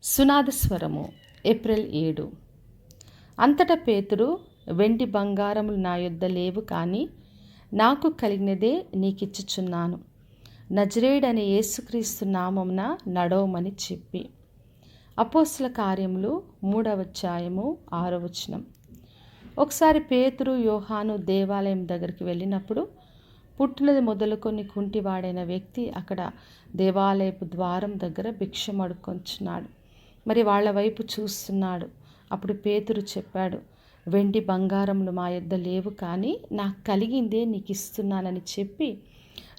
సునాదస్వరము April 7. అంతటా పేతురు, వెండి బంగారములు నా యొద్ద లేవు, కానీ నాకు కలిగినదే నీకిచ్చుచున్నాను. నజరేయుడనే యేసుక్రీస్తు నామమున నడవమని చెప్పి. అపోస్తల కార్యములు 3:6. ఒకసారి పేతురు, యోహాను దేవాలయం దగ్గరికి వెళ్ళినప్పుడు పుట్టినది మొదలుకొని కుంటివాడైన వ్యక్తి అక్కడ దేవాలయపు ద్వారం దగ్గర భిక్షం అడుక్కొంచున్నాడు. మరి వాళ్ళ వైపు చూస్తున్నాడు. అప్పుడు పేతురు చెప్పాడు, వెండి బంగారములు మా యొద్ద లేవు, కానీ నాకు కలిగిందే నీకు ఇస్తున్నానని చెప్పి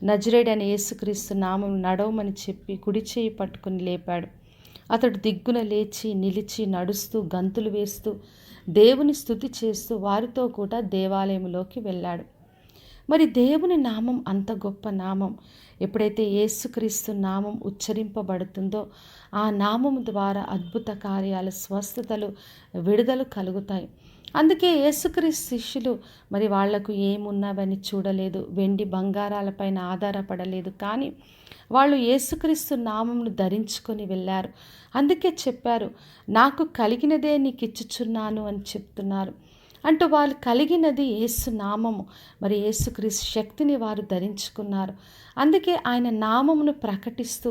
నజరేయుడైన యేసుక్రీస్తు నామం నడవమని చెప్పి కుడి చేయి పట్టుకుని లేపాడు. అతడు దిగ్గున లేచి నిలిచి నడుస్తూ గంతులు వేస్తూ దేవుని స్తుతి చేస్తూ వారితో కూడా దేవాలయంలోకి వెళ్ళాడు. మరి దేవుని నామం అంత గొప్ప నామం. ఎప్పుడైతే యేసుక్రీస్తు నామం ఉచ్చరింపబడుతుందో ఆ నామం ద్వారా అద్భుత కార్యాలు, స్వస్థతలు, విడుదల కలుగుతాయి. అందుకే యేసుక్రీస్తు శిష్యులు మరి వాళ్లకు ఏమున్నవని చూడలేదు, వెండి బంగారాలపైన ఆధారపడలేదు, కానీ వాళ్ళు యేసుక్రీస్తు నామంను ధరించుకొని వెళ్ళారు. అందుకే చెప్పారు, నాకు కలిగినదే నీకు ఇచ్చుచున్నాను అని చెప్తున్నారు. అంటూ వాళ్ళు కలిగినది యేసు నామము. మరి యేసుక్రీస్తు శక్తిని వారు ధరించుకున్నారు. అందుకే ఆయన నామమును ప్రకటిస్తూ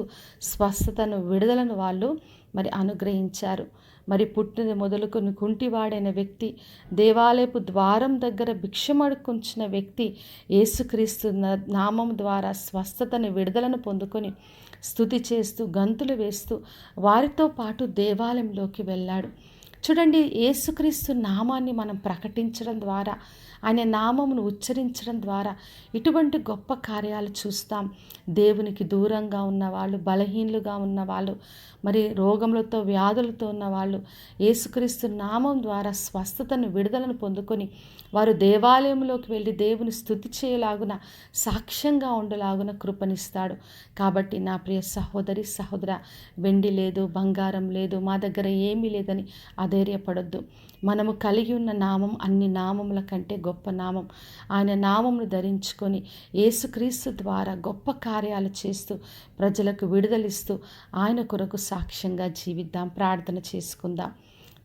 స్వస్థతను, విడుదలను వాళ్ళు మరి అనుగ్రహించారు. మరి పుట్టినది మొదలుకొని కుంటివాడైన వ్యక్తి, దేవాలయపు ద్వారం దగ్గర భిక్షమడుకుంచిన వ్యక్తి యేసుక్రీస్తు నామం ద్వారా స్వస్థతను, విడుదలను పొందుకొని స్తుతి చేస్తూ గంతులు వేస్తూ వారితో పాటు దేవాలయంలోకి వెళ్ళాడు. చూడండి, యేసుక్రీస్తు నామాన్ని మనం ప్రకటించడం ద్వారా, ఆయన నామమును ఉచ్చరించడం ద్వారా ఇటువంటి గొప్ప కార్యాలు చూస్తాం. దేవునికి దూరంగా ఉన్నవాళ్ళు, బలహీనులుగా ఉన్నవాళ్ళు, మరి రోగములతో, వ్యాధులతో ఉన్నవాళ్ళు యేసుక్రీస్తు నామం ద్వారా స్వస్థతను, విడుదలను పొందుకొని వారు దేవాలయంలోకి వెళ్ళి దేవుని స్తుతి చేయలాగున, సాక్ష్యంగా ఉండలాగున కృపనిస్తాడు. కాబట్టి నా ప్రియ సహోదరి, సహోదర, వెండి లేదు, బంగారం లేదు, మా దగ్గర ఏమీ లేదని అధైర్యపడొద్దు. మనము కలిగి ఉన్న నామం అన్ని నామముల కంటే గొప్ప నామం. ఆయన నామమును ధరించుకొని యేసుక్రీస్తు ద్వారా గొప్ప కార్యాలు చేస్తూ ప్రజలకు విడుదలిస్తూ ఆయన కొరకు సాక్ష్యంగా జీవిద్దాం. ప్రార్థన చేసుకుందాం.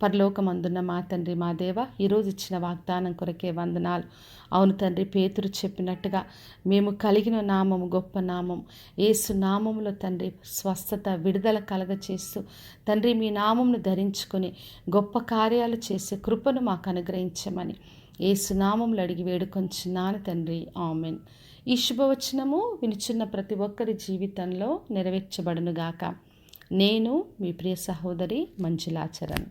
పరలోకమందున్న మా తండ్రి, మా దేవ, ఈరోజు ఇచ్చిన వాగ్దానం కొరకే వందనాలు. అవును తండ్రి, పేతురు చెప్పినట్టుగా మేము కలిగిన నామము గొప్ప నామం. యేసు నామములో తండ్రి స్వస్థత, విడుదల కలగచేస్తూ తండ్రి మీ నామమును ధరించుకొని గొప్ప కార్యాలు చేసే కృపను మాకు అనుగ్రహించమని యేసు నామములు అడిగి వేడుకొంచున్నాను తండ్రి, ఆమెన్. ఈ శుభవచనము వినుచున్న ప్రతి ఒక్కరి జీవితంలో నెరవేర్చబడునుగాక. నేను మీ ప్రియ సహోదరి మంజులాచరణ్.